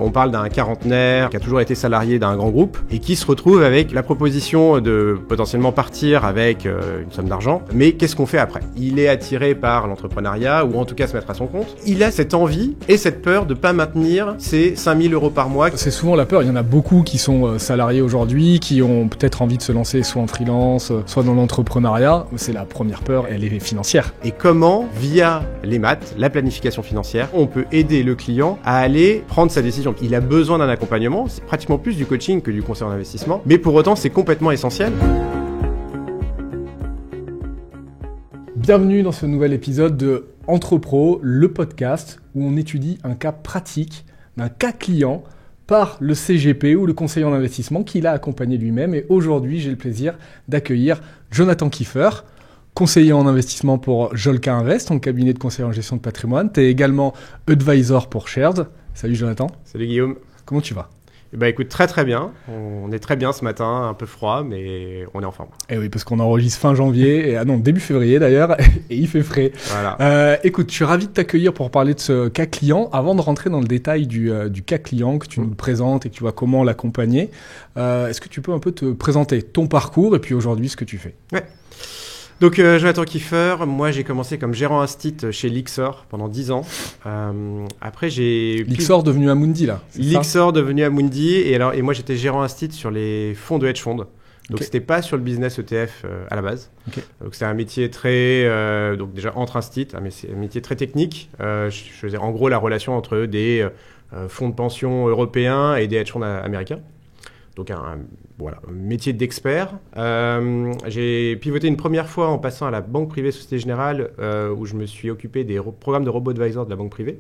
On parle d'un quarantenaire qui a toujours été salarié d'un grand groupe et qui se retrouve avec la proposition de potentiellement partir avec une somme d'argent. Mais qu'est-ce qu'on fait après? Il est attiré par l'entrepreneuriat ou en tout cas se mettre à son compte. Il a cette envie et cette peur de pas maintenir ses 5 000 € par mois. C'est souvent la peur. Il y en a beaucoup qui sont salariés aujourd'hui, qui ont peut-être envie de se lancer soit en freelance, soit dans l'entrepreneuriat. C'est la première peur, elle est financière. Et comment, via les maths, la planification financière, on peut aider le client à aller prendre sa décision. Il a besoin d'un accompagnement, c'est pratiquement plus du coaching que du conseil en investissement, mais pour autant c'est complètement essentiel. Bienvenue dans ce nouvel épisode de Entrepro, le podcast où on étudie un cas pratique d'un cas client par le CGP ou le conseiller en investissement qui l'a accompagné lui-même. Et aujourd'hui, j'ai le plaisir d'accueillir Jonathan Kiefer, conseiller en investissement pour Jolka Invest, ton cabinet de conseiller en gestion de patrimoine. Tu es également advisor pour Shares. Salut Jonathan. Salut Guillaume. Comment tu vas ? Écoute, très bien. On est très bien ce matin, un peu froid, mais on est en forme. Eh oui, parce qu'on enregistre fin janvier, début février d'ailleurs, et il fait frais. Voilà. Écoute, je suis ravi de t'accueillir pour parler de ce cas client. Avant de rentrer dans le détail du cas client, que tu nous le présentes et que tu vois comment l'accompagner, est-ce que tu peux un peu te présenter ton parcours et puis aujourd'hui ce que tu fais ? Ouais. Donc, Jonathan Kiefer, moi j'ai commencé comme gérant Instit chez Lyxor pendant 10 ans. Après, j'ai... Lyxor devenu Amundi, là. Lyxor devenu Amundi, et moi j'étais gérant Instit sur les fonds de hedge funds. Donc, c'était pas sur le business ETF à la base. Okay. Donc, c'était un métier très... donc, déjà, entre Instit, c'est un métier très technique. Je faisais en gros la relation entre des fonds de pension européens et des hedge funds américains. Donc, un métier d'expert. J'ai pivoté une première fois en passant à la banque privée Société Générale, où je me suis occupé des programmes de robo-advisor de la banque privée.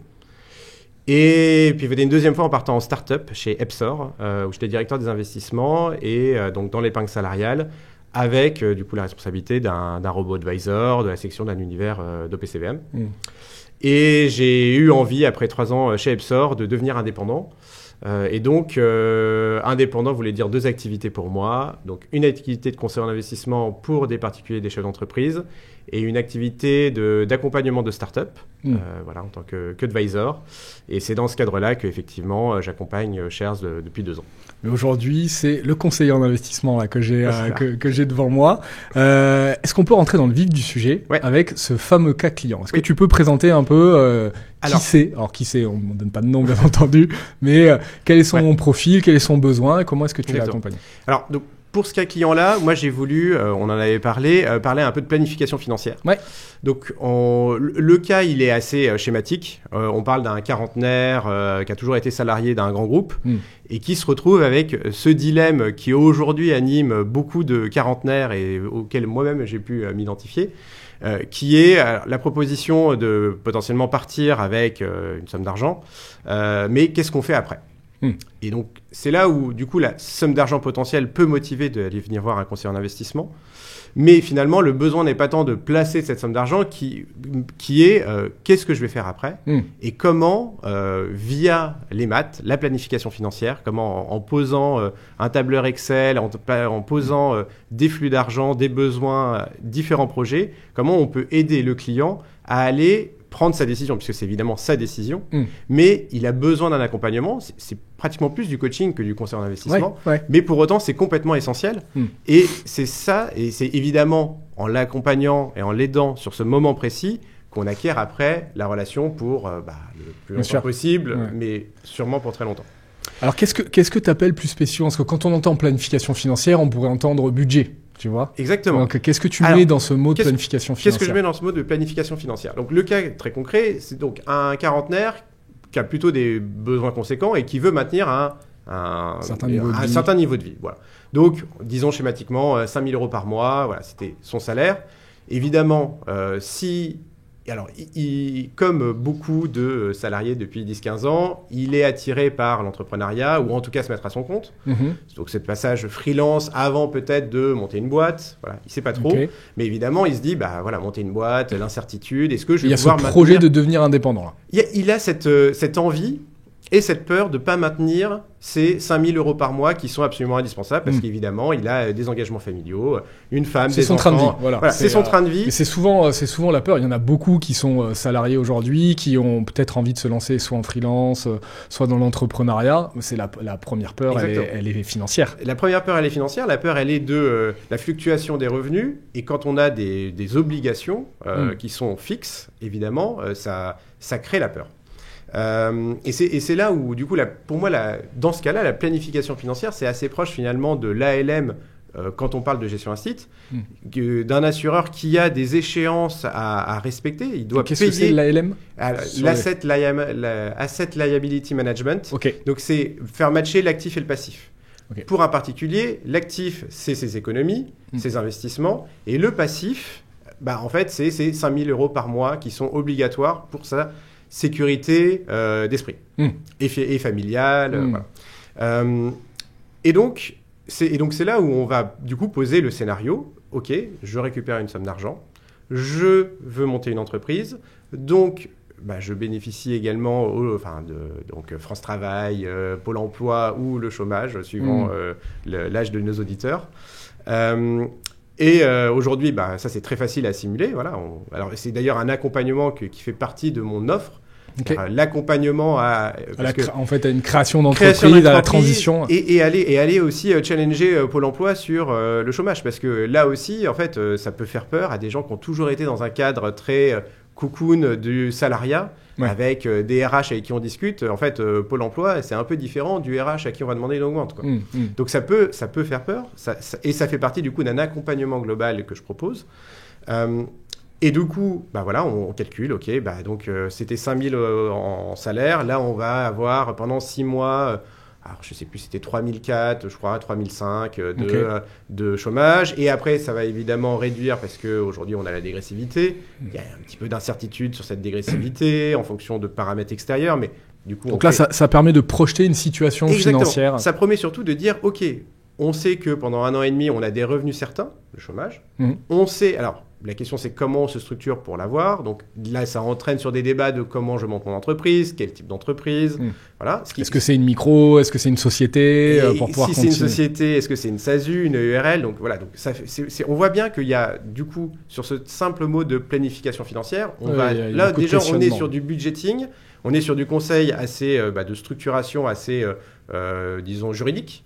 Et pivoté une deuxième fois en partant en start-up chez Epsor, où j'étais directeur des investissements et donc dans l'épargne salariale, avec du coup la responsabilité d'un robo-advisor, de la section d'un univers d'OPCVM. Et j'ai eu envie, après 3 ans chez Epsor, de devenir indépendant. Et donc, indépendant voulait dire 2 activités pour moi. Donc, une activité de conseil en investissement pour des particuliers, des chefs d'entreprise, et une activité d'accompagnement de start-up, en tant qu'advisor. Et c'est dans ce cadre-là qu'effectivement, j'accompagne Shares depuis 2 ans. Mais aujourd'hui, c'est le conseiller en investissement là, que j'ai devant moi. Est-ce qu'on peut rentrer dans le vif du sujet avec ce fameux cas client ? Est-ce que tu peux présenter un peu qui c'est ? Alors, qui c'est ? On ne donne pas de nom, bien entendu. Mais quel est son profil ? Quel est son besoin ? Et comment est-ce que tu l'as accompagné ? Alors, donc, pour ce cas client-là, moi, j'ai voulu, on en avait parlé un peu de planification financière. Ouais. Donc, le cas, il est assez schématique. On parle d'un quarantenaire qui a toujours été salarié d'un grand groupe et qui se retrouve avec ce dilemme qui aujourd'hui anime beaucoup de quarantenaires et auquel moi-même j'ai pu m'identifier. Qui est la proposition de potentiellement partir avec une somme d'argent, mais qu'est-ce qu'on fait après ? Et donc, c'est là où, du coup, la somme d'argent potentielle peut motiver d'aller venir voir un conseiller en investissement. Mais finalement, le besoin n'est pas tant de placer cette somme d'argent qui est qu'est-ce que je vais faire après et comment, via les maths, la planification financière, comment en posant un tableur Excel, en posant des flux d'argent, des besoins, différents projets, comment on peut aider le client à aller prendre sa décision, puisque c'est évidemment sa décision, mais il a besoin d'un accompagnement. C'est pratiquement plus du coaching que du conseil en investissement, mais pour autant, c'est complètement essentiel. Et c'est ça, et c'est évidemment en l'accompagnant et en l'aidant sur ce moment précis qu'on acquiert après la relation pour le plus longtemps possible, mais sûrement pour très longtemps. Alors, qu'est-ce que tu appelles plus spéciaux ? Parce que quand on entend planification financière, on pourrait entendre budget. Tu vois ? Exactement. Donc, qu'est-ce que tu mets dans ce mot de planification financière ? Qu'est-ce que je mets dans ce mot de planification financière ? Donc, le cas très concret, c'est donc un quarantenaire qui a plutôt des besoins conséquents et qui veut maintenir un certain niveau de vie. Voilà. Donc, disons schématiquement, 5 000 € par mois, voilà, c'était son salaire. Évidemment, comme beaucoup de salariés depuis 10-15 ans, il est attiré par l'entrepreneuriat ou en tout cas se mettre à son compte. Donc, c'est le passage freelance avant peut-être de monter une boîte. Voilà, il ne sait pas trop. Mais évidemment, il se dit, monter une boîte, l'incertitude, est-ce que je vais pouvoir maintenir... Il y a ce projet de devenir indépendant là. Il a cette envie et cette peur de ne pas maintenir ces 5 000 € par mois qui sont absolument indispensables parce qu'évidemment, il a des engagements familiaux, une femme, des enfants. C'est son train de vie. Voilà, c'est son train de vie. Et c'est souvent la peur. Il y en a beaucoup qui sont salariés aujourd'hui, qui ont peut-être envie de se lancer soit en freelance, soit dans l'entrepreneuriat. C'est la première peur, elle est financière. La première peur, elle est financière. La peur, elle est de la fluctuation des revenus. Et quand on a des obligations qui sont fixes, évidemment, ça crée la peur. Et c'est là où, du coup, pour moi, dans ce cas-là, la planification financière, c'est assez proche finalement de l'ALM quand on parle de gestion instit, d'un assureur qui a des échéances à respecter. Il doit payer. Qu'est-ce que c'est l'ALM ? L'Asset Liability Management. Okay. Donc, c'est faire matcher l'actif et le passif. Okay. Pour un particulier, l'actif, c'est ses économies, ses investissements, et le passif, en fait, c'est ces 5 000 € par mois qui sont obligatoires pour ça. Sécurité d'esprit et familiale. Voilà. Et donc, c'est là où on va du coup poser le scénario. Ok, je récupère une somme d'argent, je veux monter une entreprise, donc je bénéficie également donc France Travail, Pôle Emploi ou le chômage, suivant l'âge de nos auditeurs. Et aujourd'hui, ça c'est très facile à simuler. Voilà. Alors c'est d'ailleurs un accompagnement qui fait partie de mon offre. Okay. L'accompagnement à une création d'entreprise, à la transition. Et aller aussi challenger Pôle emploi sur le chômage. Parce que là aussi, en fait, ça peut faire peur à des gens qui ont toujours été dans un cadre très cocoon du salariat, avec des RH avec qui on discute. En fait, Pôle emploi, c'est un peu différent du RH à qui on va demander une augmente. Quoi. Donc ça peut faire peur. Et ça fait partie du coup d'un accompagnement global que je propose. Et du coup, on calcule, ok, donc c'était 5 000 en salaire. Là, on va avoir pendant 6 mois, alors je ne sais plus, c'était 3 400, je crois, 3 500 de chômage. Et après, ça va évidemment réduire parce qu'aujourd'hui, on a la dégressivité. Il y a un petit peu d'incertitude sur cette dégressivité en fonction de paramètres extérieurs. Mais du coup, donc là, ça permet de projeter une situation financière. Ça promet surtout de dire, ok, on sait que pendant 1 an et demi, on a des revenus certains, le chômage. On sait... Alors, la question, c'est comment on se structure pour l'avoir. Donc là, ça entraîne sur des débats de comment je monte mon entreprise, quel type d'entreprise. Voilà. Est-ce que c'est une micro ? Est-ce que c'est une société pour pouvoir si continuer ? C'est une société, est-ce que c'est une SASU, une URL ? Donc voilà. Donc on voit bien qu'il y a du coup sur ce simple mot de planification financière, on est sur du budgeting, on est sur du conseil assez de structuration assez disons juridique.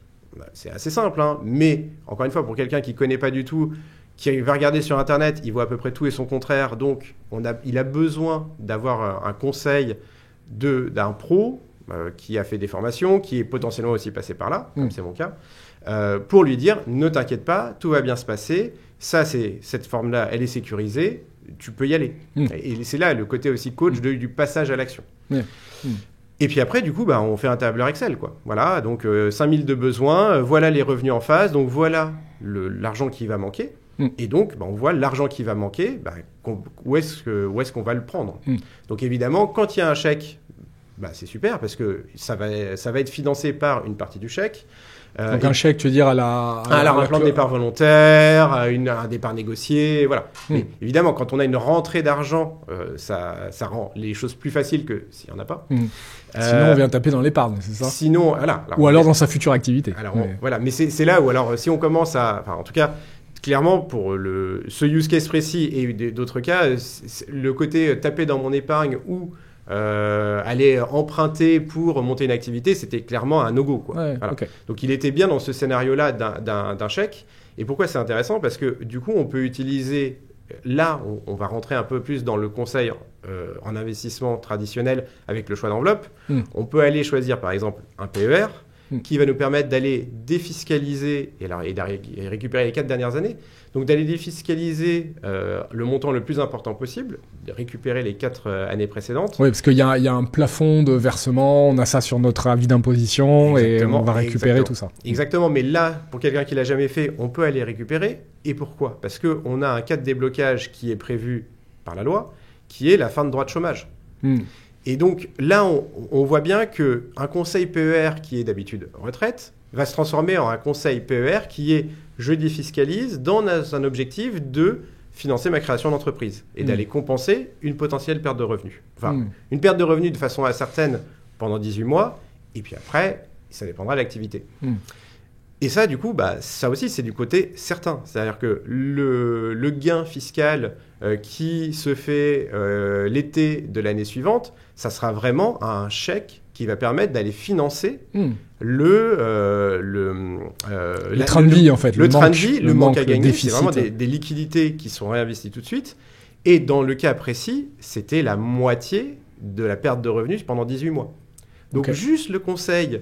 C'est assez simple, hein. Mais encore une fois, pour quelqu'un qui connaît pas du tout, qui va regarder sur Internet, il voit à peu près tout et son contraire. Donc, il a besoin d'avoir un conseil d'un pro qui a fait des formations, qui est potentiellement aussi passé par là, comme c'est mon cas, pour lui dire, ne t'inquiète pas, tout va bien se passer. Cette forme-là, elle est sécurisée, tu peux y aller. Et c'est là le côté aussi coach du passage à l'action. Et puis après, du coup, on fait un tableur Excel, quoi. Voilà, donc 5 000 de besoins, voilà les revenus en face, donc voilà l'argent qui va manquer. Et donc, on voit l'argent qui va manquer, où est-ce qu'on va le prendre. Donc évidemment, quand il y a un chèque, c'est super parce que ça va être financé par une partie du chèque. Donc un chèque, tu veux dire un plan de départ volontaire, un départ négocié, voilà. Mais évidemment, quand on a une rentrée d'argent, ça rend les choses plus faciles que s'il n'y en a pas. Sinon, on vient taper dans l'épargne, c'est ça ? Sinon, voilà. Ou alors dans sa future activité. Alors, voilà. Mais c'est là où, alors, si on commence en tout cas, clairement, pour ce use case précis et d'autres cas, le côté taper dans mon épargne ou aller emprunter pour monter une activité, c'était clairement un no-go, quoi. Voilà. Okay. Donc, il était bien dans ce scénario-là d'un chèque. Et pourquoi c'est intéressant ? Parce que du coup, on peut utiliser... Là, on va rentrer un peu plus dans le conseil en investissement traditionnel avec le choix d'enveloppe. On peut aller choisir, par exemple, un PER qui va nous permettre d'aller défiscaliser et récupérer les 4 dernières années. Donc, d'aller défiscaliser le montant le plus important possible, de récupérer les 4 années précédentes. Oui, parce qu'il y a un plafond de versement, on a ça sur notre avis d'imposition et on va récupérer tout ça. Exactement, mais là, pour quelqu'un qui ne l'a jamais fait, on peut aller récupérer. Et pourquoi ? Parce qu'on a un cas de déblocage qui est prévu par la loi, qui est la fin de droit de chômage. Et donc là, on voit bien qu'un conseil PER qui est d'habitude retraite va se transformer en un conseil PER qui est je défiscalise dans un objectif de financer ma création d'entreprise et d'aller compenser une potentielle perte de revenus. Enfin, une perte de revenus de façon certaine pendant 18 mois, et puis après, ça dépendra de l'activité. Et ça, du coup, ça aussi, c'est du côté certain. C'est-à-dire que le gain fiscal qui se fait l'été de l'année suivante, ça sera vraiment un chèque qui va permettre d'aller financer le train de vie, en fait. Le train de vie, le manque à gagner. C'est vraiment des liquidités qui sont réinvesties tout de suite. Et dans le cas précis, c'était la moitié de la perte de revenus pendant 18 mois. Donc, juste le conseil,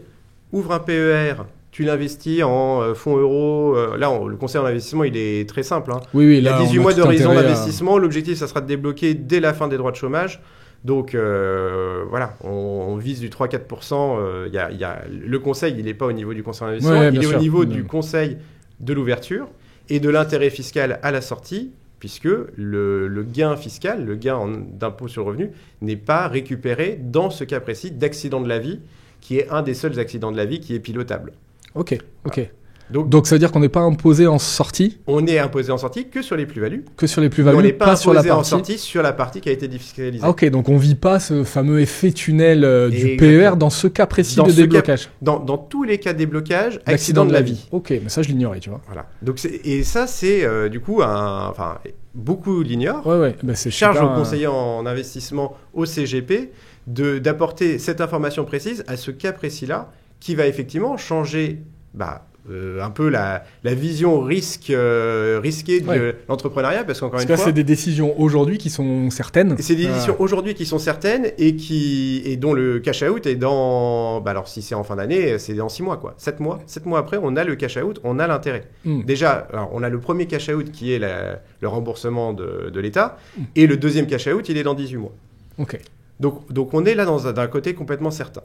ouvre un PER, tu l'investis en fonds euros. Là, le conseil en investissement, il est très simple. Oui, il y a 18 mois d'horizon d'investissement. L'objectif, ça sera de débloquer dès la fin des droits de chômage. Donc, voilà, on vise du 3-4%. Le conseil, il n'est pas au niveau du conseil en investissement. Il est au niveau du conseil de l'ouverture et de l'intérêt fiscal à la sortie, puisque le gain fiscal, le gain d'impôt sur le revenu, n'est pas récupéré dans ce cas précis d'accident de la vie, qui est un des seuls accidents de la vie qui est pilotable. Ok. Donc ça veut dire qu'on n'est pas imposé en sortie ? On est imposé en sortie que sur les plus-values. Que sur les plus-values, on n'est pas sur la imposé partie en sortie sur la partie qui a été défiscalisée. Ok, donc on ne vit pas ce fameux effet tunnel du PER dans ce cas précis de déblocage. Dans tous les cas de déblocage, accident de la vie. Ok, mais ça je l'ignorais, tu vois. Voilà. Donc et ça c'est du coup beaucoup l'ignorent. C'est charge au conseiller en investissement au CGP d'apporter cette information précise à ce cas précis-là qui va effectivement changer un peu la vision risquée de l'entrepreneuriat, parce qu'encore une fois... c'est des décisions aujourd'hui qui sont certaines. C'est des décisions aujourd'hui qui sont certaines et dont le cash-out est dans... alors si c'est en fin d'année, c'est dans 6 mois, quoi. 7 mois. 7 mois après, on a le cash-out, on a l'intérêt. Déjà, alors, on a le premier cash-out qui est le remboursement de l'État, et le deuxième cash-out, il est dans 18 mois. Ok. Donc on est là d'un côté complètement certain.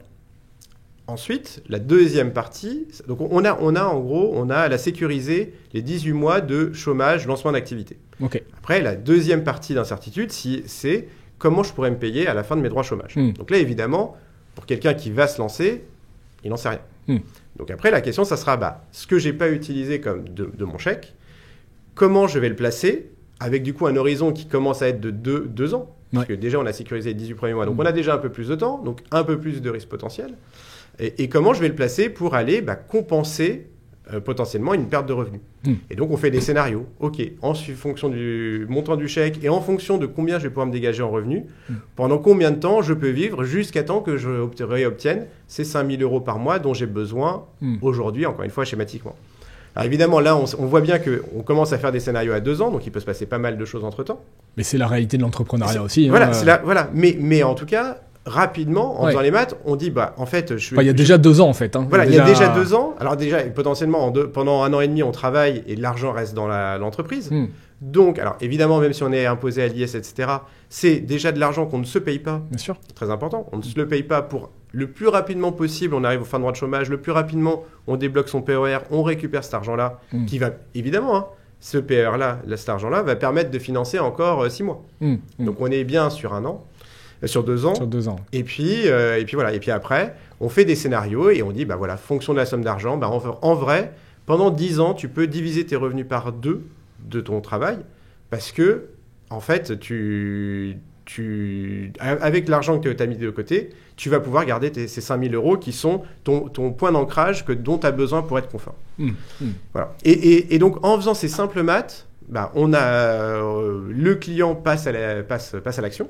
Ensuite, la deuxième partie, donc on a la sécurisé les 18 mois de chômage, lancement d'activité. Okay. Après, la deuxième partie d'incertitude, c'est comment je pourrais me payer à la fin de mes droits chômage. Donc là, évidemment, pour quelqu'un qui va se lancer, il n'en sait rien. Donc après, la question, ça sera ce que je n'ai pas utilisé comme de mon chèque, comment je vais le placer, avec du coup un horizon qui commence à être de 2 ans, parce que déjà, on a sécurisé les 18 premiers mois. Donc on a déjà un peu plus de temps, donc un peu plus de risque potentiel. Et comment je vais le placer pour aller compenser potentiellement une perte de revenus. Et donc, on fait des scénarios. OK, en fonction du montant du chèque et en fonction de combien je vais pouvoir me dégager en revenus, pendant combien de temps je peux vivre jusqu'à temps que je réobtienne ces 5 000 € par mois dont j'ai besoin aujourd'hui, encore une fois, schématiquement. Alors évidemment, là, on voit bien qu'on commence à faire des scénarios à 2 ans, donc il peut se passer pas mal de choses entre-temps. Mais c'est la réalité de l'entrepreneuriat aussi. Voilà, mais en tout cas... rapidement, en faisant les maths, on dit, en fait... il y a déjà 2 ans, en fait. Voilà, il y a déjà 2 ans. Alors déjà, potentiellement, pendant 1 an et demi, on travaille et l'argent reste dans l'entreprise. Donc, alors évidemment, même si on est imposé à l'IS, etc., c'est déjà de l'argent qu'on ne se paye pas. Bien sûr. C'est très important. On ne se le paye pas pour le plus rapidement possible. On arrive aux fins de droit de chômage. Le plus rapidement, on débloque son PER. On récupère cet argent-là qui va, évidemment... ce PER-là, cet argent-là, va permettre de financer encore 6 mois. Donc, on est bien sur 1 an. Sur 2 ans. Sur 2 ans. Et puis voilà. Et puis après, on fait des scénarios et on dit, fonction de la somme d'argent, en vrai, pendant 10 ans, tu peux diviser tes revenus par 2 de ton travail parce que, en fait, avec l'argent que tu as mis de côté, tu vas pouvoir garder ces 5 000 € qui sont ton point d'ancrage dont tu as besoin pour être conforme. Voilà. Et donc, en faisant ces simples maths, on a le client passe à l'action.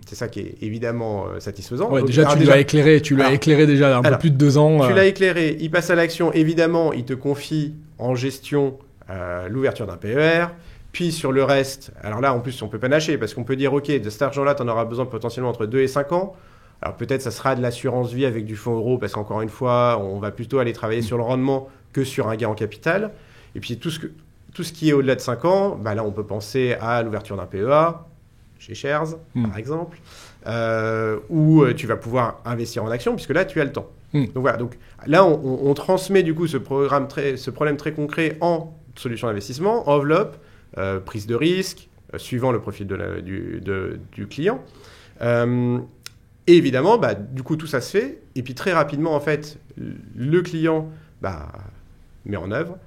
C'est ça qui est évidemment satisfaisant. Ouais, donc, tu l'as éclairé déjà un peu plus de 2 ans. Tu l'as éclairé, il passe à l'action. Évidemment, il te confie en gestion l'ouverture d'un PER. Puis sur le reste, alors là, en plus, on peut panacher parce qu'on peut dire, OK, de cet argent-là, tu en auras besoin potentiellement entre 2 et 5 ans. Alors peut-être ça sera de l'assurance vie avec du fonds euro parce qu'encore une fois, on va plutôt aller travailler sur le rendement que sur un gain en capital. Et puis tout ce qui est au-delà de 5 ans, là, on peut penser à l'ouverture d'un PEA, chez Shares, par exemple, où tu vas pouvoir investir en actions, puisque là, tu as le temps. Donc voilà, donc là, on transmet du coup ce problème très concret en solution d'investissement, enveloppe, prise de risque, suivant le profil du client. Et évidemment, du coup, tout ça se fait. Et puis très rapidement, en fait, le client met en œuvre.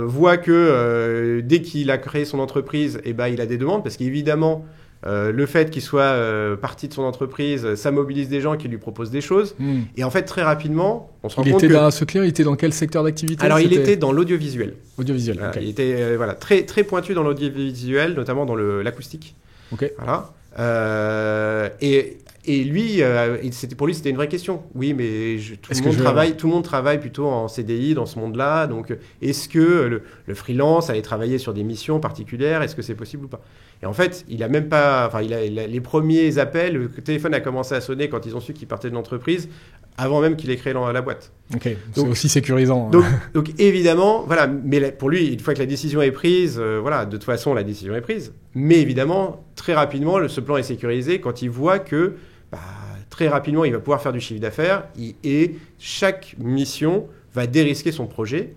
Voit que dès qu'il a créé son entreprise, il a des demandes, parce qu'évidemment, Le fait qu'il soit parti de son entreprise, ça mobilise des gens qui lui proposent des choses. Et en fait, très rapidement, on se rend compte que... Ce client, il était dans quel secteur d'activité? Alors, il était dans l'audiovisuel. Audiovisuel, ok. Il était très, très pointu dans l'audiovisuel, notamment dans l'acoustique. Ok. Voilà. Et lui, pour lui, c'était une vraie question. Oui, mais tout le monde travaille plutôt en CDI dans ce monde-là. Donc, est-ce que le freelance allait travailler sur des missions particulières? Est-ce que c'est possible ou pas? Et en fait, il a même pas... Enfin, les premiers appels, le téléphone a commencé à sonner quand ils ont su qu'il partait de l'entreprise, avant même qu'il ait créé la boîte. Ok, c'est aussi sécurisant. Donc évidemment, voilà, mais pour lui, une fois que la décision est prise, voilà, de toute façon, la décision est prise. Mais évidemment, très rapidement, ce plan est sécurisé quand il voit que très rapidement, il va pouvoir faire du chiffre d'affaires et chaque mission va dérisquer son projet.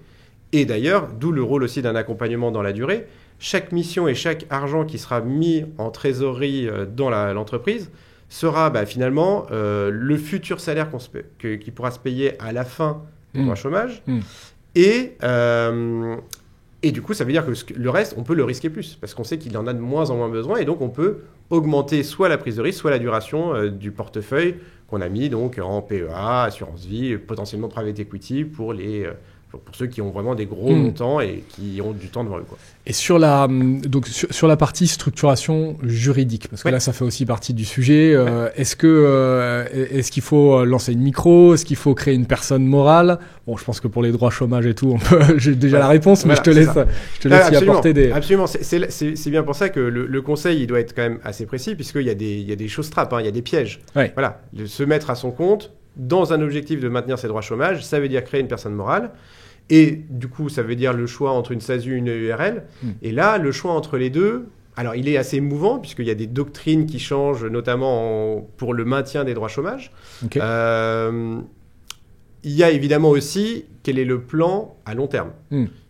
Et d'ailleurs, d'où le rôle aussi d'un accompagnement dans la durée. Chaque mission et chaque argent qui sera mis en trésorerie dans l'entreprise sera finalement le futur salaire qui pourra se payer à la fin du droit chômage. Et du coup, ça veut dire que le reste, on peut le risquer plus, parce qu'on sait qu'il en a de moins en moins besoin, et donc on peut augmenter soit la prise de risque, soit la duration du portefeuille qu'on a mis donc en PEA, assurance vie, potentiellement private equity pour ceux qui ont vraiment des gros montants et qui ont du temps devant eux, quoi. Et sur la partie structuration juridique, parce que là, ça fait aussi partie du sujet, est-ce qu'il faut lancer une micro? Est-ce qu'il faut créer une personne morale? Bon, je pense que pour les droits chômage et tout, j'ai déjà la réponse, mais je te laisse y apporter des... Absolument, c'est bien pour ça que le conseil, il doit être quand même assez précis, puisqu'il y a des choses trappes, il y a des pièges. Ouais. Voilà, se mettre à son compte, dans un objectif de maintenir ses droits chômage, ça veut dire créer une personne morale. Et du coup, ça veut dire le choix entre une SASU et une EURL. Et là, le choix entre les deux, alors il est assez mouvant, puisqu'il y a des doctrines qui changent, notamment pour le maintien des droits chômage. Okay. Il y a évidemment aussi quel est le plan à long terme.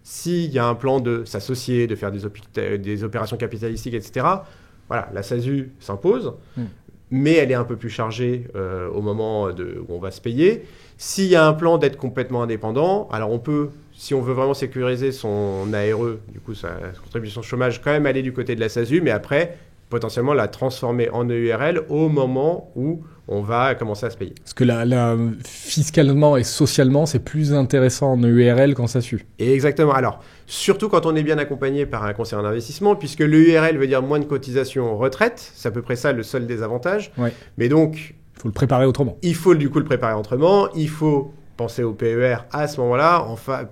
S'il y a un plan de s'associer, de faire des opérations capitalistiques, etc., voilà, la SASU s'impose. Mais elle est un peu plus chargée au moment où on va se payer. S'il y a un plan d'être complètement indépendant, alors on peut, si on veut vraiment sécuriser son ARE, du coup sa contribution chômage, quand même aller du côté de la SASU, mais après, potentiellement la transformer en EURL au moment où on va commencer à se payer. Parce que fiscalement et socialement, c'est plus intéressant en EURL qu'en SASU. Et exactement. Alors, surtout quand on est bien accompagné par un conseiller en investissement, puisque l'EURL veut dire moins de cotisation retraite, c'est à peu près ça le seul désavantage. Ouais. Mais donc... Il faut le préparer autrement. Il faut du coup le préparer autrement. Il faut penser au PER à ce moment-là,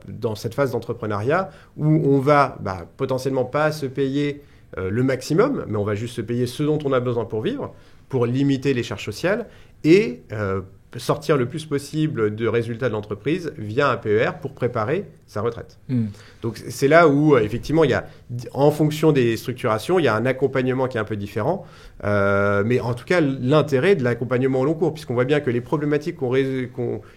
dans cette phase d'entrepreneuriat, où on va potentiellement pas se payer le maximum, mais on va juste se payer ce dont on a besoin pour vivre, pour limiter les charges sociales et sortir le plus possible de résultats de l'entreprise via un PER pour préparer sa retraite. Donc c'est là où effectivement il y a, en fonction des structurations, il y a un accompagnement qui est un peu différent, mais en tout cas l'intérêt de l'accompagnement au long cours, puisqu'on voit bien que les problématiques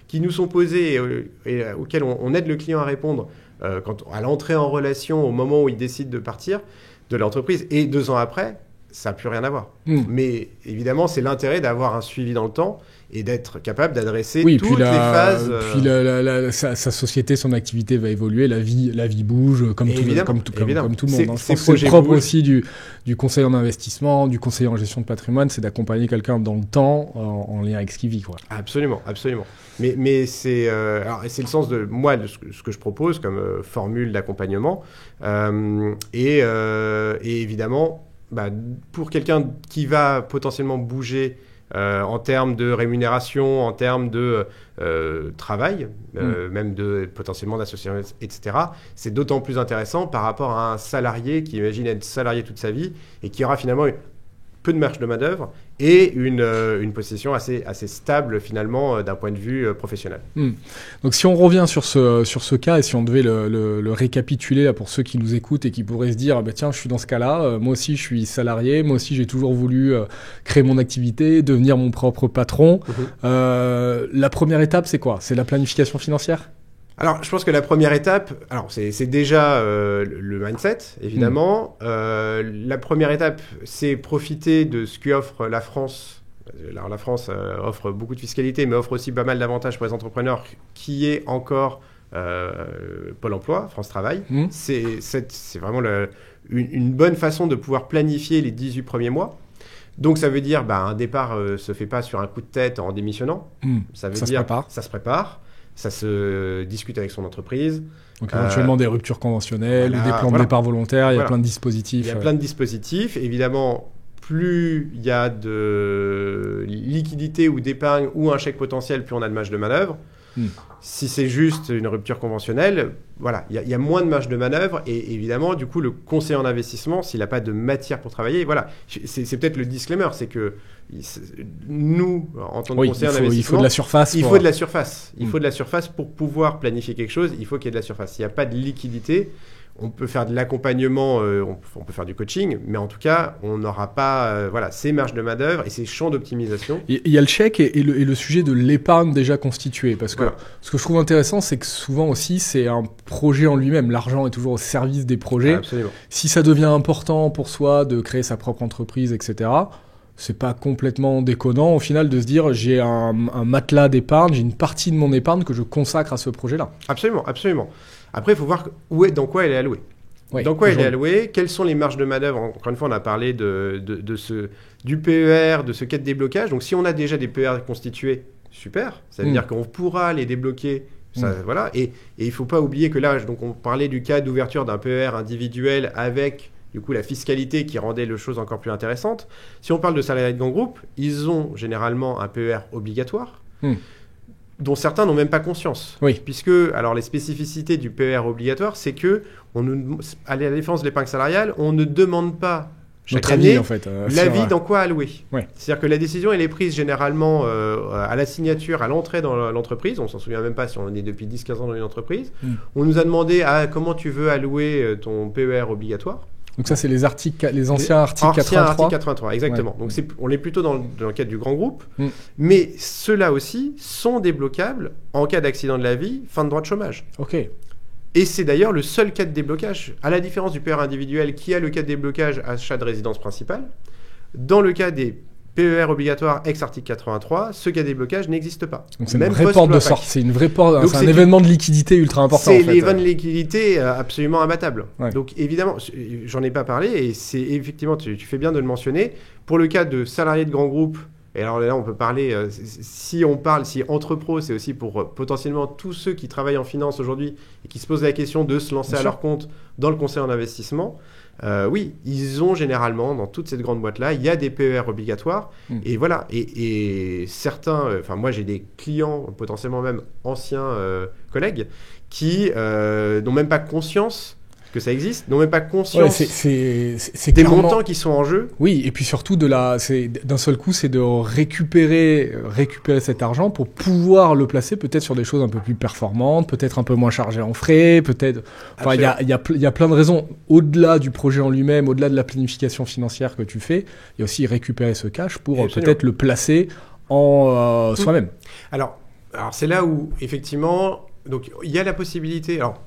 qui nous sont posées et auxquelles on aide le client à répondre à l'entrée en relation, au moment où il décide de partir de l'entreprise et 2 ans après, ça n'a plus rien à voir. Mais évidemment, c'est l'intérêt d'avoir un suivi dans le temps et d'être capable d'adresser toutes les phases. Puis sa société, son activité va évoluer, la vie bouge comme tout le monde. Je pense que c'est le propre aussi du conseiller en investissement, du conseiller en gestion de patrimoine, c'est d'accompagner quelqu'un dans le temps en lien avec ce qu'il vit, quoi. Absolument, absolument. Mais c'est le sens de moi de ce que je propose comme formule d'accompagnement. Et évidemment, pour quelqu'un qui va potentiellement bouger en termes de rémunération, en termes de travail, même potentiellement d'association, etc., c'est d'autant plus intéressant par rapport à un salarié qui imagine être salarié toute sa vie et qui aura finalement peu de marge de main-d'œuvre et une position assez stable finalement d'un point de vue professionnel. Donc si on revient sur ce cas et si on devait le récapituler là, pour ceux qui nous écoutent et qui pourraient se dire tiens, je suis dans ce cas-là, moi aussi je suis salarié, moi aussi j'ai toujours voulu créer mon activité, devenir mon propre patron. La première étape, c'est quoi? C'est la planification financière? Alors, je pense que la première étape, c'est déjà le mindset, évidemment. La première étape, c'est profiter de ce qu'offre la France. Alors, la France offre beaucoup de fiscalité, mais offre aussi pas mal d'avantages pour les entrepreneurs, qui est encore Pôle emploi, France Travail. C'est vraiment une bonne façon de pouvoir planifier les 18 premiers mois. Donc ça veut dire un départ se fait pas sur un coup de tête en démissionnant. Ça veut dire ça se prépare, ça se discute avec son entreprise. Donc éventuellement des ruptures conventionnelles, ou des plans de départ volontaires, il y a plein de dispositifs. Il y a plein de dispositifs. Évidemment, plus il y a de liquidité ou d'épargne ou un chèque potentiel, plus on a de marge de manœuvre. Si c'est juste une rupture conventionnelle, voilà, il y a moins de marge de manœuvre et évidemment, du coup, le conseiller en investissement, s'il n'a pas de matière pour travailler, voilà, c'est peut-être le disclaimer, c'est que nous, en tant que conseiller en investissement, il faut de la surface. Il faut de la surface. Il faut de la surface pour pouvoir planifier quelque chose. Il faut qu'il y ait de la surface. S'il n'y a pas de liquidité, on peut faire de l'accompagnement, on peut faire du coaching, mais en tout cas, on n'aura pas ces marges de manœuvre et ces champs d'optimisation. Il y a le chèque et le sujet de l'épargne déjà constituée. Parce que ce que je trouve intéressant, c'est que souvent aussi, c'est un projet en lui-même. L'argent est toujours au service des projets. Absolument. Si ça devient important pour soi de créer sa propre entreprise, etc., c'est pas complètement déconnant au final de se dire j'ai un matelas d'épargne, j'ai une partie de mon épargne que je consacre à ce projet-là. Absolument, absolument. Après, il faut voir dans quoi elle est allouée. Oui, dans quoi elle est allouée, quelles sont les marges de manœuvre. Encore une fois, on a parlé du PER, de ce cas de déblocage. Donc, si on a déjà des PER constitués, super. Ça veut dire qu'on pourra les débloquer. Ça, voilà. Et il ne faut pas oublier que là, donc on parlait du cas d'ouverture d'un PER individuel avec du coup la fiscalité qui rendait les choses encore plus intéressantes. Si on parle de salariés de grand groupe, ils ont généralement un PER obligatoire. Dont certains n'ont même pas conscience. Puisque, alors les spécificités du PER obligatoire, c'est que, à la différence de l'épargne salariale, on ne demande pas chaque année l'avis dans quoi allouer. C'est-à-dire que la décision, elle est prise généralement à la signature, à l'entrée dans l'entreprise. On ne s'en souvient même pas si on est depuis 10-15 ans dans une entreprise. On nous a demandé comment tu veux allouer ton PER obligatoire. Donc ça, c'est les anciens articles 83. Article 83, exactement. Donc on est plutôt dans le cadre du grand groupe. Mais ceux-là aussi sont débloquables en cas d'accident de la vie, fin de droit de chômage. Et c'est d'ailleurs le seul cas de déblocage, à la différence du PER individuel qui a le cas de déblocage achat de résidence principale. Dans le cas des PER obligatoires ex-article 83, ce cas de déblocage n'existe pas. Donc c'est une vraie porte de sortie, c'est une vraie porte, c'est un événement de liquidité ultra important. C'est l'événement de liquidité absolument imbattable. Donc évidemment, j'en ai pas parlé et c'est effectivement, tu fais bien de le mentionner, pour le cas de salariés de grands groupes. Et alors là, on peut parler, si entre pros, c'est aussi pour potentiellement tous ceux qui travaillent en finance aujourd'hui et qui se posent la question de se lancer à leur compte dans le conseil en investissement. Oui, ils ont généralement, dans toute cette grande boîte-là, il y a des PER obligatoires. Et voilà. Et certains, moi j'ai des clients, potentiellement même anciens collègues, qui n'ont même pas conscience que ça existe, n'ont même pas conscience c'est des montants qui sont en jeu. Oui, et puis surtout d'un seul coup, c'est de récupérer cet argent pour pouvoir le placer peut-être sur des choses un peu plus performantes, peut-être un peu moins chargées en frais, peut-être. Enfin, il y a plein de raisons. Au-delà du projet en lui-même, au-delà de la planification financière que tu fais, il y a aussi récupérer ce cash pour peut-être le placer en soi-même. Alors c'est là où effectivement, donc il y a la possibilité. Alors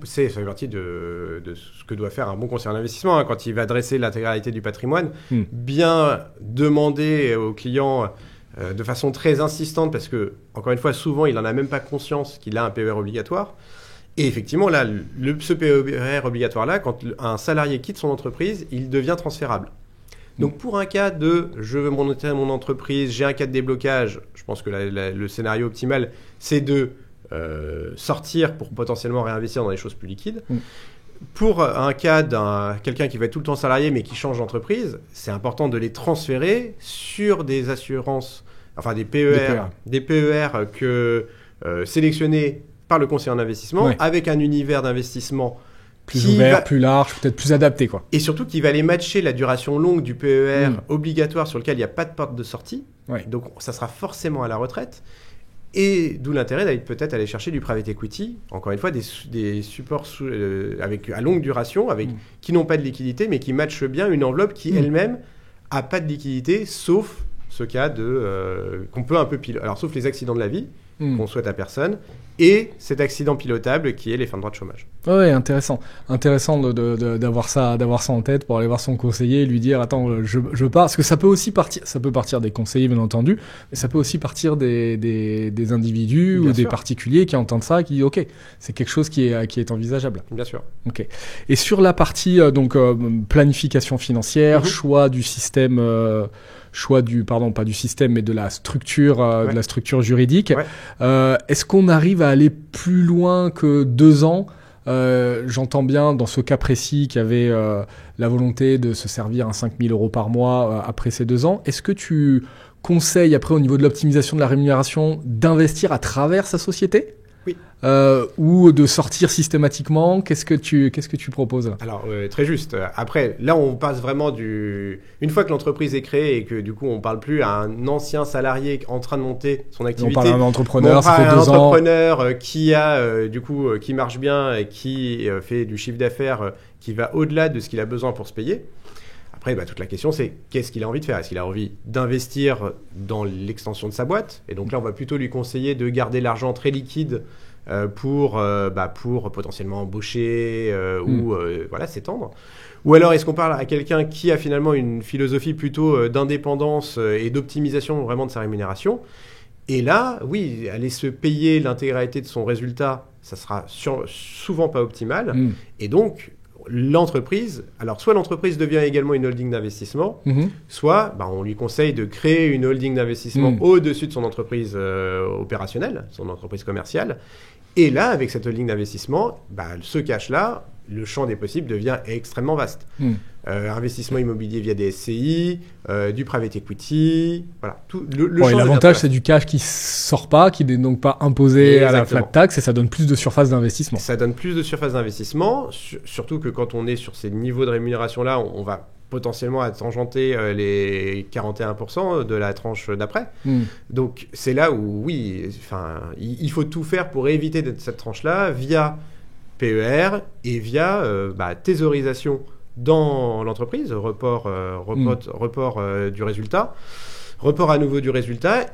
ça fait partie de ce que doit faire un bon conseiller en investissement quand il va dresser l'intégralité du patrimoine. Bien demander aux clients de façon très insistante, parce que, encore une fois, souvent, il n'en a même pas conscience qu'il a un PER obligatoire. Et effectivement, là, ce PER obligatoire-là, quand un salarié quitte son entreprise, il devient transférable. Donc, pour un cas de « je veux monter mon entreprise, j'ai un cas de déblocage », je pense que le scénario optimal, c'est de sortir pour potentiellement réinvestir dans des choses plus liquides. Pour un cas quelqu'un qui va être tout le temps salarié mais qui change d'entreprise, c'est important de les transférer sur des assurances, enfin des PER, sélectionnés par le conseiller en investissement, avec un univers d'investissement plus ouvert, plus large, peut-être plus adapté, quoi. Et surtout qui va aller matcher la duration longue du PER obligatoire sur lequel il n'y a pas de porte de sortie. Donc ça sera forcément à la retraite. Et d'où l'intérêt d'aller peut-être aller chercher du private equity, encore une fois des supports à longue duration, qui n'ont pas de liquidité, mais qui matchent bien une enveloppe qui elle-même n'a pas de liquidité, sauf ce cas qu'on peut un peu piloter. Alors sauf les accidents de la vie, qu'on souhaite à personne, et cet accident pilotable qui est les fins de droit de chômage. Ouais, intéressant d'avoir ça en tête pour aller voir son conseiller et lui dire attends, je pars, parce que ça peut partir des conseillers bien entendu, mais ça peut aussi partir des individus bien ou sûr. Des particuliers qui entendent ça, qui disent ok, c'est quelque chose qui est envisageable. Bien sûr. Ok. Et sur la partie planification financière, choix du système. Pas du système, mais de la structure, de la structure juridique. Ouais. Est-ce qu'on arrive à aller plus loin que 2 ans ? J'entends bien, dans ce cas précis, qu'il y avait la volonté de se servir à 5 000 € par mois après ces 2 ans. Est-ce que tu conseilles, après, au niveau de l'optimisation de la rémunération, d'investir à travers sa société ? Oui. Ou de sortir systématiquement, qu'est-ce que tu proposes? Alors, très juste. Après, là, on passe vraiment une fois que l'entreprise est créée et que du coup, on parle plus à un ancien salarié en train de monter son activité. On parle à un entrepreneur, ça fait 2 ans. Un entrepreneur qui a, qui marche bien et qui fait du chiffre d'affaires qui va au-delà de ce qu'il a besoin pour se payer. Après, toute la question, c'est qu'est-ce qu'il a envie de faire ? Est-ce qu'il a envie d'investir dans l'extension de sa boîte ? Et donc là, on va plutôt lui conseiller de garder l'argent très liquide pour potentiellement embaucher ou s'étendre. Ou alors, est-ce qu'on parle à quelqu'un qui a finalement une philosophie plutôt d'indépendance et d'optimisation vraiment de sa rémunération ? Et là, oui, aller se payer l'intégralité de son résultat, ça sera souvent pas optimal. Et donc, l'entreprise, alors soit l'entreprise devient également une holding d'investissement, soit on lui conseille de créer une holding d'investissement au-dessus de son entreprise opérationnelle, son entreprise commerciale. Et là, avec cette holding d'investissement, ce cash-là, le champ des possibles devient extrêmement vaste. Investissement immobilier via des SCI, du private equity, voilà. L'avantage, c'est du cash qui sort pas, qui n'est donc pas imposé à la flat tax, et ça donne plus de surface d'investissement. Ça donne plus de surface d'investissement, surtout que quand on est sur ces niveaux de rémunération-là, on va potentiellement à tangenter les 41% de la tranche d'après. Donc, c'est là où, oui, il faut tout faire pour éviter cette tranche-là via PER et via thésaurisation dans l'entreprise, report du résultat, report à nouveau du résultat.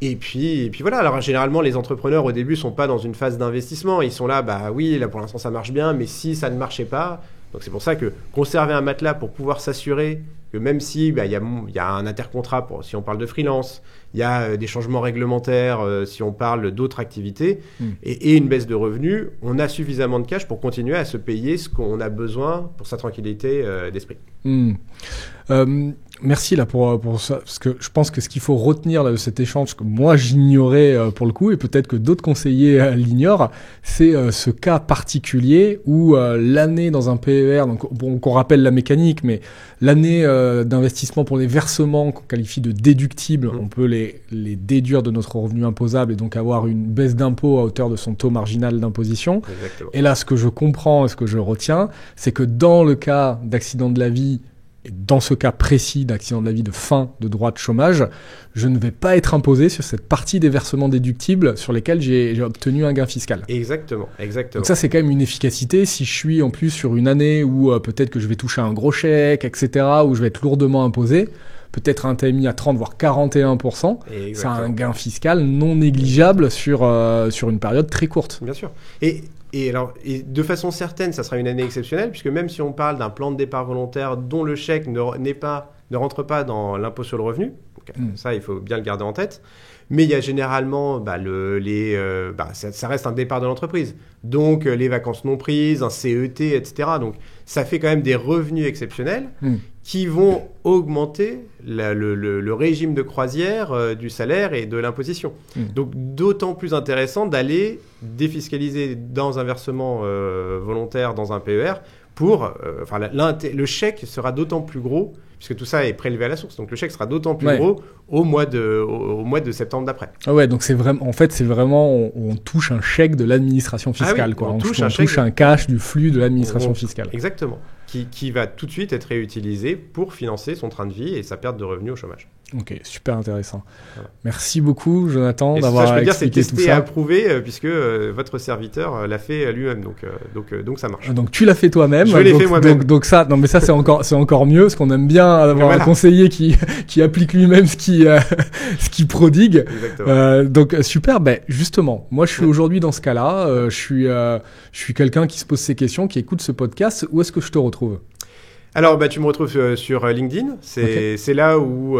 Et puis voilà. Alors généralement, les entrepreneurs au début sont pas dans une phase d'investissement. Ils sont là, là pour l'instant ça marche bien, mais si ça ne marchait pas, donc c'est pour ça que conserver un matelas pour pouvoir s'assurer que même si y a un intercontrat si on parle de freelance, il y a des changements réglementaires si on parle d'autres activités et une baisse de revenus, on a suffisamment de cash pour continuer à se payer ce qu'on a besoin pour sa tranquillité d'esprit. Merci là pour ça, parce que je pense que ce qu'il faut retenir là, de cet échange, que moi j'ignorais pour le coup, et peut-être que d'autres conseillers l'ignorent, c'est ce cas particulier où l'année dans un PER, donc qu'on rappelle la mécanique, mais l'année d'investissement pour les versements qu'on qualifie de déductibles, on peut les déduire de notre revenu imposable et donc avoir une baisse d'impôt à hauteur de son taux marginal d'imposition. Exactement. Et là, ce que je comprends et ce que je retiens, c'est que dans le cas d'accident de la vie, et dans ce cas précis d'accident de la vie de fin de droit de chômage, je ne vais pas être imposé sur cette partie des versements déductibles sur lesquels j'ai obtenu un gain fiscal. Exactement. Donc ça, c'est quand même une efficacité. Si je suis en plus sur une année où peut-être que je vais toucher un gros chèque, etc., où je vais être lourdement imposé, peut-être un TMI à 30 voire 41%, c'est un gain fiscal non négligeable sur une période très courte. Bien sûr. Et de façon certaine, ça sera une année exceptionnelle, puisque même si on parle d'un plan de départ volontaire dont le chèque ne rentre pas dans l'impôt sur le revenu, donc, ça il faut bien le garder en tête, mais il y a généralement ça reste un départ de l'entreprise, donc les vacances non prises, un CET, etc. Donc ça fait quand même des revenus exceptionnels qui vont augmenter le régime de croisière du salaire et de l'imposition. Donc d'autant plus intéressant d'aller défiscaliser dans un versement volontaire, dans un PER, le chèque sera d'autant plus gros, puisque tout ça est prélevé à la source. Donc le chèque sera d'autant plus gros au mois de septembre d'après. Ah ouais, donc c'est vraiment, on touche un chèque de l'administration fiscale. On touche un cash du flux de l'administration fiscale. Exactement. Qui va tout de suite être réutilisé pour financer son train de vie et sa perte de revenus au chômage. Ok, super intéressant. Voilà. Merci beaucoup, Jonathan, d'avoir expliqué tout ça. Je peux dire, c'est testé et approuvé, puisque votre serviteur l'a fait lui-même, donc ça marche. Donc tu l'as fait toi-même. Je l'ai fait moi-même. Donc ça, non mais ça c'est encore mieux, parce qu'on aime bien avoir un conseiller qui applique lui-même ce qui prodigue. Donc super. Ben justement, moi je suis aujourd'hui dans ce cas-là. Je suis quelqu'un qui se pose ces questions, qui écoute ce podcast. Où est-ce que je te retrouve ? Alors, tu me retrouves sur LinkedIn. C'est là où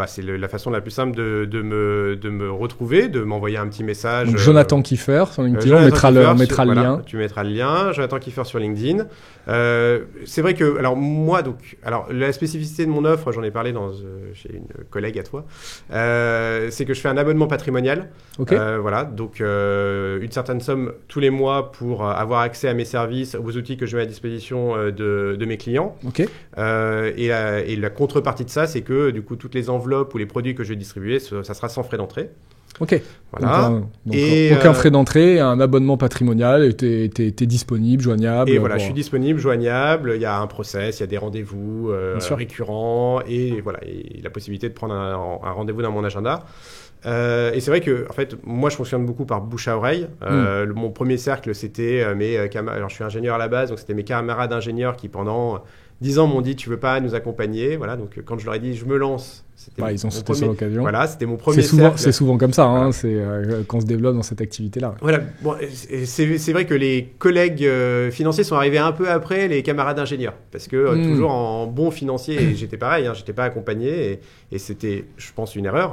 c'est la façon la plus simple de me retrouver, de m'envoyer un petit message. Donc, Jonathan Kiefer sur LinkedIn, on mettra le lien. Tu mettras le lien. Jonathan Kiefer sur LinkedIn. C'est vrai que, la spécificité de mon offre, j'en ai parlé chez une collègue à toi, c'est que je fais un abonnement patrimonial. Donc une certaine somme tous les mois pour avoir accès à mes services, aux outils que je mets à disposition de mes clients. Et la contrepartie de ça, c'est que du coup, toutes les enveloppes ou les produits que je vais distribuer, ça sera sans frais d'entrée. Voilà. Donc, aucun frais d'entrée, un abonnement patrimonial, et t'es disponible, joignable. Et voilà, je suis disponible, joignable. Il y a un process, il y a des rendez-vous récurrents, et la possibilité de prendre un rendez-vous dans mon agenda. Et c'est vrai que, en fait, moi, je fonctionne beaucoup par bouche à oreille. Mon premier cercle, c'était alors, je suis ingénieur à la base, donc c'était mes camarades ingénieurs qui, pendant 10 ans, m'ont dit, tu veux pas nous accompagner? Voilà, donc quand je leur ai dit, je me lance, ils ont sauté sur l'occasion. Voilà, c'était mon premier cercle. C'est souvent comme ça, hein, c'est qu'on se développe dans cette activité-là. Voilà, bon, c'est vrai que les collègues financiers sont arrivés un peu après les camarades ingénieurs, parce que toujours en bon financier, et j'étais pareil, j'étais pas accompagné, et c'était, je pense, une erreur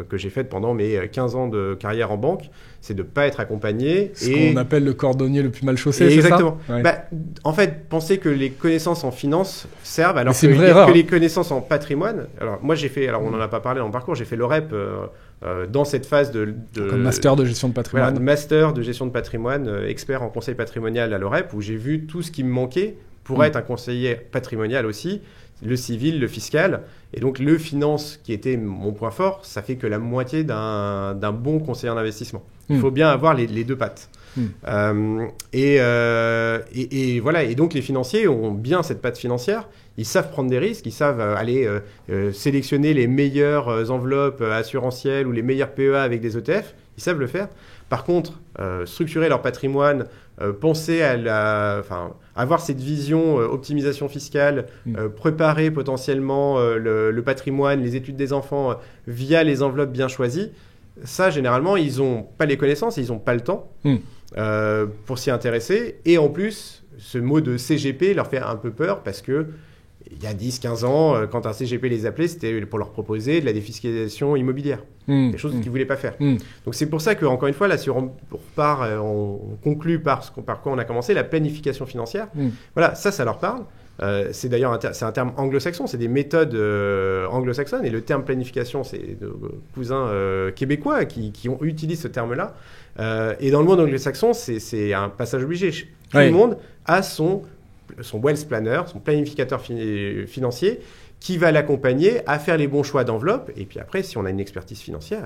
que j'ai faite pendant mes 15 ans de carrière en banque, c'est de ne pas être accompagné. Ce qu'on appelle le cordonnier le plus mal chaussé, exactement. C'est ça ? En fait, penser que les connaissances en finance servent, alors que les connaissances en patrimoine... Alors, moi, j'ai fait... Alors, on n'en a pas parlé dans le parcours, j'ai fait l'OREP dans cette phase Comme master de gestion de patrimoine. Voilà, master de gestion de patrimoine, expert en conseil patrimonial à l'OREP, où j'ai vu tout ce qui me manquait pour être un conseiller patrimonial aussi, le civil, le fiscal. Et donc, le finance, qui était mon point fort, ça fait que la moitié d'un bon conseiller en investissement. Il faut bien avoir les deux pattes. Et voilà. Et donc, les financiers ont bien cette patte financière. Ils savent prendre des risques. Ils savent aller sélectionner les meilleures enveloppes assurantielles ou les meilleurs PEA avec des ETF. Ils savent le faire. Par contre, structurer leur patrimoine, penser à avoir cette vision optimisation fiscale, préparer potentiellement le patrimoine, les études des enfants via les enveloppes bien choisies, ça, généralement, ils n'ont pas les connaissances, ils n'ont pas le temps pour s'y intéresser. Et en plus, ce mot de CGP leur fait un peu peur parce que il y a 10-15 ans, quand un CGP les appelait, c'était pour leur proposer de la défiscalisation immobilière. Des choses qu'ils ne voulaient pas faire. Donc c'est pour ça qu'encore une fois, là, si on conclut par quoi on a commencé, la planification financière. Voilà, ça leur parle. C'est d'ailleurs c'est un terme anglo-saxon, c'est des méthodes anglo-saxonnes, et le terme planification, c'est de cousins québécois qui utilisent ce terme-là. Et dans le monde anglo-saxon, c'est un passage obligé. Tout le monde a son wealth planner, son planificateur financier, qui va l'accompagner à faire les bons choix d'enveloppe. Et puis après, si on a une expertise financière,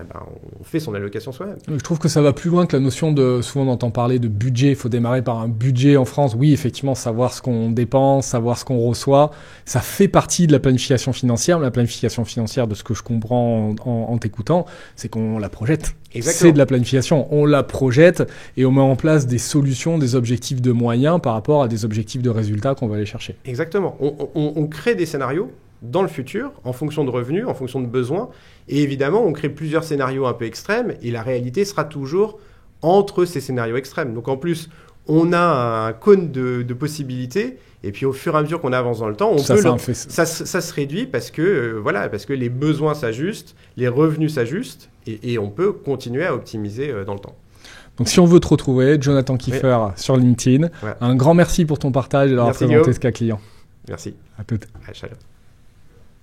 on fait son allocation soi-même. Je trouve que ça va plus loin que la notion de, souvent on entend parler de budget. Il faut démarrer par un budget en France. Oui, effectivement, savoir ce qu'on dépense, savoir ce qu'on reçoit, ça fait partie de la planification financière. La planification financière, de ce que je comprends en t'écoutant, c'est qu'on la projette. Exactement. C'est de la planification. On la projette et on met en place des solutions, des objectifs de moyens par rapport à des objectifs de résultats qu'on va aller chercher. Exactement. On crée des scénarios dans le futur, en fonction de revenus, en fonction de besoins. Et évidemment, on crée plusieurs scénarios un peu extrêmes, et la réalité sera toujours entre ces scénarios extrêmes. Donc en plus, on a un cône de possibilités, et puis au fur et à mesure qu'on avance dans le temps, ça se réduit parce que les besoins s'ajustent, les revenus s'ajustent, et on peut continuer à optimiser dans le temps. Donc si on veut te retrouver, Jonathan Kiefer sur LinkedIn, un grand merci pour ton partage et d'avoir présenté ce cas client. Merci. À toutes. Ciao.